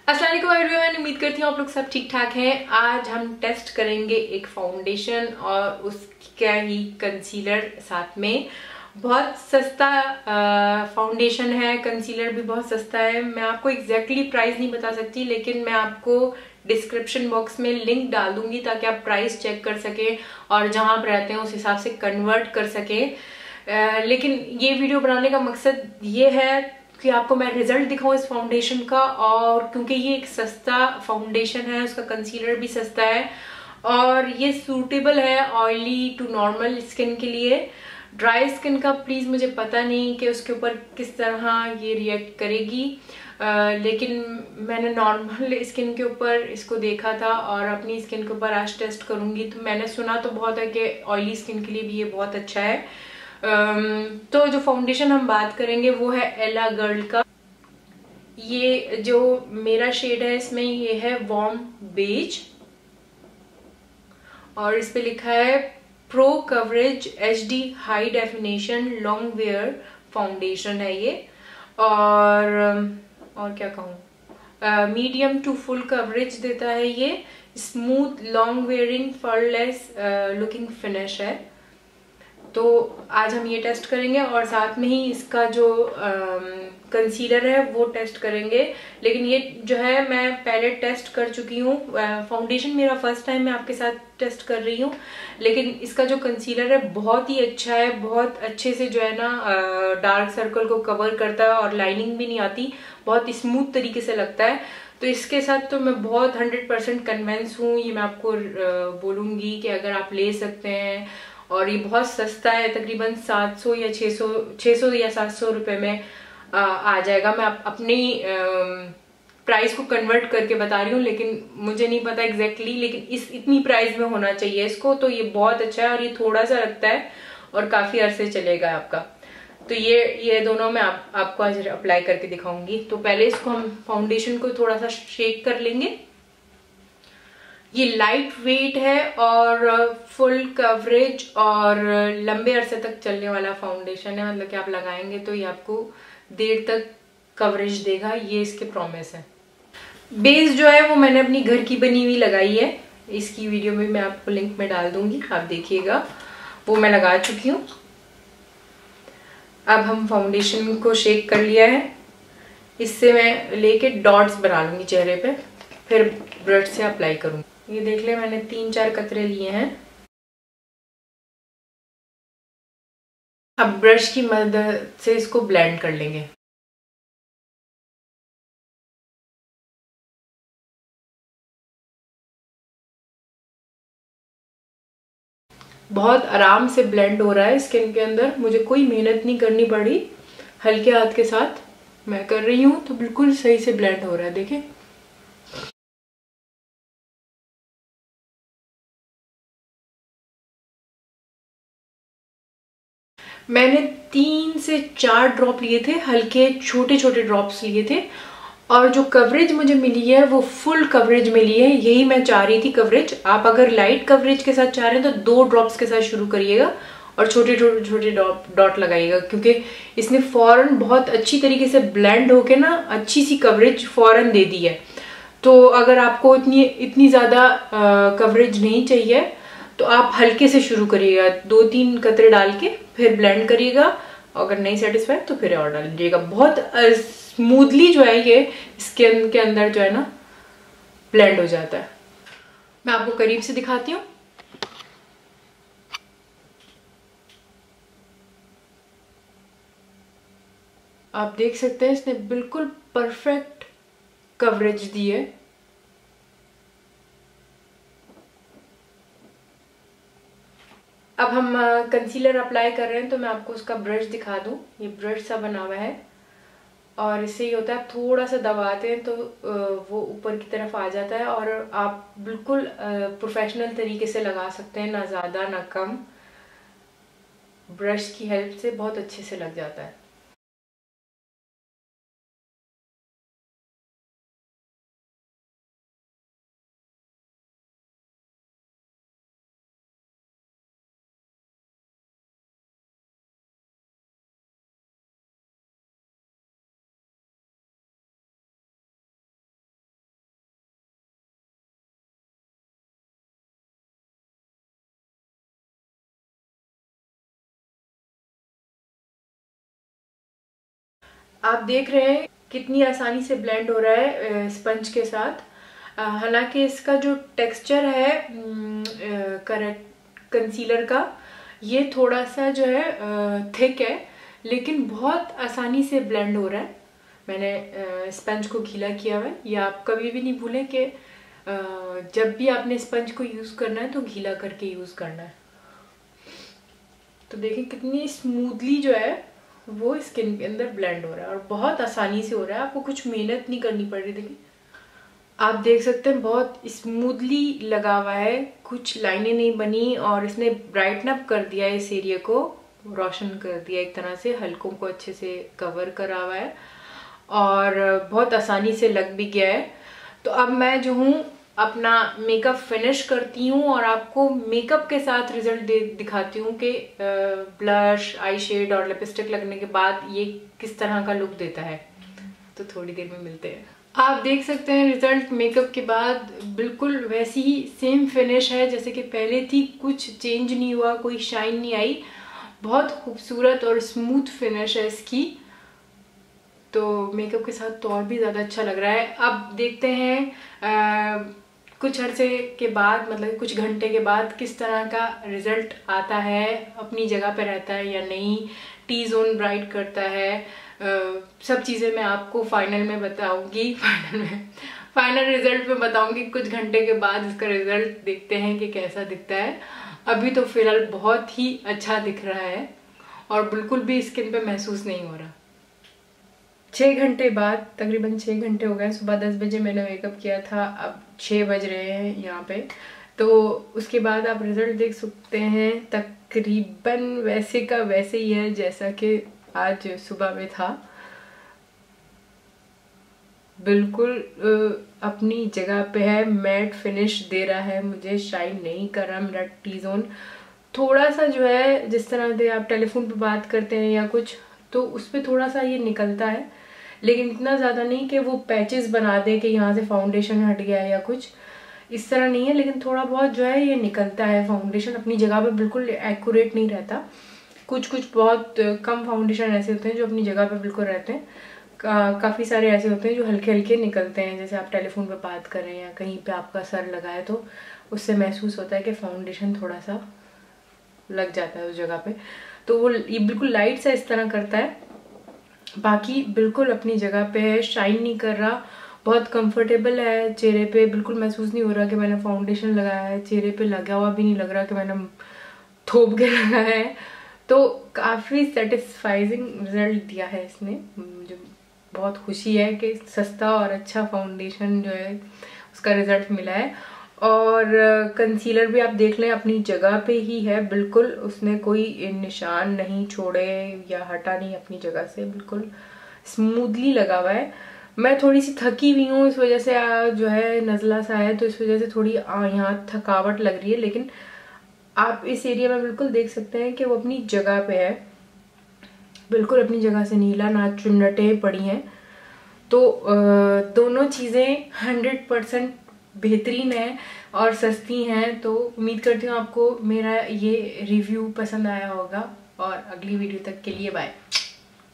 अस्सलाम वालेकुम एवरीवन, उम्मीद करती हूँ आप लोग सब ठीक ठाक हैं। आज हम टेस्ट करेंगे एक फाउंडेशन और उसका ही कंसीलर साथ में। बहुत सस्ता फाउंडेशन है, कंसीलर भी बहुत सस्ता है। मैं आपको एग्जैक्टली प्राइस नहीं बता सकती, लेकिन मैं आपको डिस्क्रिप्शन बॉक्स में लिंक डाल दूंगी ताकि आप प्राइस चेक कर सकें और जहां आप रहते हैं उस हिसाब से कन्वर्ट कर सकें। लेकिन ये वीडियो बनाने का मकसद ये है कि आपको मैं रिजल्ट दिखाऊं इस फाउंडेशन का, और क्योंकि ये एक सस्ता फाउंडेशन है, उसका कंसीलर भी सस्ता है और ये सूटेबल है ऑयली टू नॉर्मल स्किन के लिए। ड्राई स्किन का प्लीज मुझे पता नहीं कि उसके ऊपर किस तरह ये रिएक्ट करेगी, लेकिन मैंने नॉर्मल स्किन के ऊपर इसको देखा था और अपनी स्किन के ऊपर आज टेस्ट करूंगी। तो मैंने सुना तो बहुत है कि ऑयली स्किन के लिए भी ये बहुत अच्छा है। तो जो फाउंडेशन हम बात करेंगे वो है एला गर्ल का। ये जो मेरा शेड है इसमें ये है वार्म बेज और इस पे लिखा है pro coverage HD high definition long where foundation है ये। और क्या कहूँ, मीडियम टू फुल कवरेज देता है ये। Smooth long wearing flawless looking finish है। तो आज हम ये टेस्ट करेंगे और साथ में ही इसका जो कंसीलर है वो टेस्ट करेंगे। लेकिन ये जो है मैं पहले टेस्ट कर चुकी हूँ। फाउंडेशन मेरा फर्स्ट टाइम मैं आपके साथ टेस्ट कर रही हूँ, लेकिन इसका जो कंसीलर है बहुत ही अच्छा है। बहुत अच्छे से जो है ना डार्क सर्कल को कवर करता है और लाइनिंग भी नहीं आती, बहुत स्मूथ तरीके से लगता है। तो इसके साथ तो मैं बहुत 100% कन्विंस हूँ। ये मैं आपको बोलूंगी कि अगर आप ले सकते हैं, और ये बहुत सस्ता है, तकरीबन 700 या 600 या 700 रुपए में आ जाएगा। मैं अपनी प्राइस को कन्वर्ट करके बता रही हूँ, लेकिन मुझे नहीं पता एग्जैक्टली, लेकिन इतनी प्राइस में होना चाहिए इसको। तो ये बहुत अच्छा है और ये थोड़ा सा लगता है और काफी अरसे चलेगा आपका। तो ये दोनों मैं आपको आज अप्लाई करके दिखाऊंगी। तो पहले इसको हम फाउंडेशन को थोड़ा सा शेक कर लेंगे। ये लाइट वेट है और फुल कवरेज और लंबे अरसे तक चलने वाला फाउंडेशन है। मतलब कि आप लगाएंगे तो ये आपको देर तक कवरेज देगा, ये इसके प्रॉमिस है। बेस जो है वो मैंने अपनी घर की बनी हुई लगाई है। इसकी वीडियो में मैं आपको लिंक में डाल दूंगी, आप देखिएगा। वो मैं लगा चुकी हूँ। अब हम फाउंडेशन को शेक कर लिया है, इससे मैं लेके डॉट्स बना लूंगी चेहरे पे, फिर ब्रश से अप्लाई करूंगी। ये देख ले, मैंने 3-4 कतरे लिए हैं। अब ब्रश की मदद से इसको ब्लेंड कर लेंगे। बहुत आराम से ब्लेंड हो रहा है स्किन के अंदर, मुझे कोई मेहनत नहीं करनी पड़ी। हल्के हाथ के साथ मैं कर रही हूँ तो बिल्कुल सही से ब्लेंड हो रहा है, देखें। मैंने 3 से 4 ड्रॉप लिए थे, हल्के छोटे छोटे ड्रॉप्स लिए थे, और जो कवरेज मुझे मिली है वो फुल कवरेज मिली है। यही मैं चाह रही थी कवरेज। आप अगर लाइट कवरेज के साथ चाह रहे हैं तो 2 ड्रॉप्स के साथ शुरू करिएगा और छोटे छोटे छोटे डॉट लगाइएगा, क्योंकि इसने फौरन बहुत अच्छी तरीके से ब्लेंड होके ना अच्छी सी कवरेज फौरन दे दी है। तो अगर आपको इतनी इतनी ज्यादा कवरेज नहीं चाहिए तो आप हल्के से शुरू करिएगा, 2-3 कतरे डाल के फिर ब्लेंड करिएगा। अगर नहीं सेटिस्फाइड तो फिर और डाल लीजिएगा। बहुत स्मूथली जो है ये स्किन के अंदर जो है ना ब्लेंड हो जाता है। मैं आपको करीब से दिखाती हूँ। आप देख सकते हैं इसने बिल्कुल परफेक्ट कवरेज दी है। अब हम कंसीलर अप्लाई कर रहे हैं, तो मैं आपको उसका ब्रश दिखा दूं। ये ब्रश सा बना हुआ है और इससे ये होता है, आप थोड़ा सा दबाते हैं तो वो ऊपर की तरफ आ जाता है और आप बिल्कुल प्रोफेशनल तरीके से लगा सकते हैं, ना ज़्यादा ना कम। ब्रश की हेल्प से बहुत अच्छे से लग जाता है। आप देख रहे हैं कितनी आसानी से ब्लेंड हो रहा है स्पंज के साथ। हालांकि इसका जो टेक्सचर है कंसीलर का, ये थोड़ा सा जो है थिक है, लेकिन बहुत आसानी से ब्लेंड हो रहा है। मैंने स्पंज को गीला किया हुआ है। ये आप कभी भी नहीं भूलें कि जब भी आपने स्पंज को यूज़ करना है तो गीला करके यूज़ करना है। तो देखिए कितनी स्मूथली जो है वो स्किन के अंदर ब्लेंड हो रहा है और बहुत आसानी से हो रहा है। आपको कुछ मेहनत नहीं करनी पड़ रही। देखिए आप देख सकते हैं बहुत स्मूथली लगा हुआ है, कुछ लाइनें नहीं बनी और इसने ब्राइटन अप कर दिया है, इस एरिया को रोशन कर दिया एक तरह से, हल्कों को अच्छे से कवर करा हुआ है और बहुत आसानी से लग भी गया है। तो अब मैं जो हूँ अपना मेकअप फिनिश करती हूँ और आपको मेकअप के साथ रिजल्ट दिखाती हूँ कि ब्लश, आई शेड और लिपस्टिक लगने के बाद ये किस तरह का लुक देता है। तो थोड़ी देर में मिलते हैं। आप देख सकते हैं रिजल्ट मेकअप के बाद बिल्कुल वैसी ही सेम फिनिश है जैसे कि पहले थी, कुछ चेंज नहीं हुआ, कोई शाइन नहीं आई। बहुत खूबसूरत और स्मूथ फिनिश है इसकी। तो मेकअप के साथ तो और भी ज़्यादा अच्छा लग रहा है। अब देखते हैं कुछ अरसे के बाद, मतलब कुछ घंटे के बाद किस तरह का रिजल्ट आता है, अपनी जगह पे रहता है या नहीं, टी जोन ब्राइट करता है। सब चीज़ें मैं आपको फाइनल में बताऊंगी, फाइनल रिजल्ट में बताऊंगी। कुछ घंटे के बाद इसका रिजल्ट देखते हैं कि कैसा दिखता है। अभी तो फिलहाल बहुत ही अच्छा दिख रहा है और बिल्कुल भी स्किन पे महसूस नहीं हो रहा। 6 घंटे बाद, तकरीबन 6 घंटे हो गए। सुबह 10 बजे मैंने मेकअप किया था, अब 6 बज रहे हैं यहाँ पे। तो उसके बाद आप रिजल्ट देख सकते हैं, तकरीबन वैसे का वैसे ही है जैसा कि आज सुबह में था। बिल्कुल अपनी जगह पे है, मैट फिनिश दे रहा है, मुझे शाइन नहीं कर रहा मेरा टी जोन। थोड़ा सा जो है, जिस तरह से आप टेलीफोन पे बात करते हैं या कुछ, तो उस पर थोड़ा सा ये निकलता है, लेकिन इतना ज़्यादा नहीं कि वो पैचेस बना दे कि यहाँ से फाउंडेशन हट गया है या कुछ, इस तरह नहीं है। लेकिन थोड़ा बहुत जो है ये निकलता है। फाउंडेशन अपनी जगह पे बिल्कुल एक्यूरेट नहीं रहता। कुछ बहुत कम फाउंडेशन ऐसे होते हैं जो अपनी जगह पे बिल्कुल रहते हैं। काफ़ी सारे ऐसे होते हैं जो हल्के हल्के निकलते हैं, जैसे आप टेलीफोन पे बात कर रहे हैं या कहीं पे आपका सर लगा है तो उससे महसूस होता है कि फाउंडेशन थोड़ा सा लग जाता है उस जगह पे। तो वो ये बिल्कुल लाइट सा इस तरह करता है, बाकी बिल्कुल अपनी जगह पे है, शाइन नहीं कर रहा, बहुत कंफर्टेबल है चेहरे पे। बिल्कुल महसूस नहीं हो रहा कि मैंने फाउंडेशन लगाया है, चेहरे पे लगा हुआ भी नहीं लग रहा कि मैंने थोप के लगाया है। तो काफ़ी सेटिस्फाइजिंग रिजल्ट दिया है इसने। मुझे बहुत खुशी है कि सस्ता और अच्छा फाउंडेशन जो है उसका रिजल्ट मिला है। और कंसीलर भी आप देख लें अपनी जगह पे ही है, बिल्कुल उसने कोई निशान नहीं छोड़े या हटा नहीं अपनी जगह से, बिल्कुल स्मूथली लगा हुआ है। मैं थोड़ी सी थकी हुई हूँ, इस वजह से जो है नज़ला सा है, तो इस वजह से थोड़ी यहाँ थकावट लग रही है। लेकिन आप इस एरिया में बिल्कुल देख सकते हैं कि वो अपनी जगह पे है, बिल्कुल अपनी जगह से नीला ना चुन्नटें पड़ी हैं। तो दोनों चीज़ें 100% बेहतरीन है और सस्ती हैं। तो उम्मीद करती हूँ आपको मेरा ये रिव्यू पसंद आया होगा और अगली वीडियो तक के लिए बाय।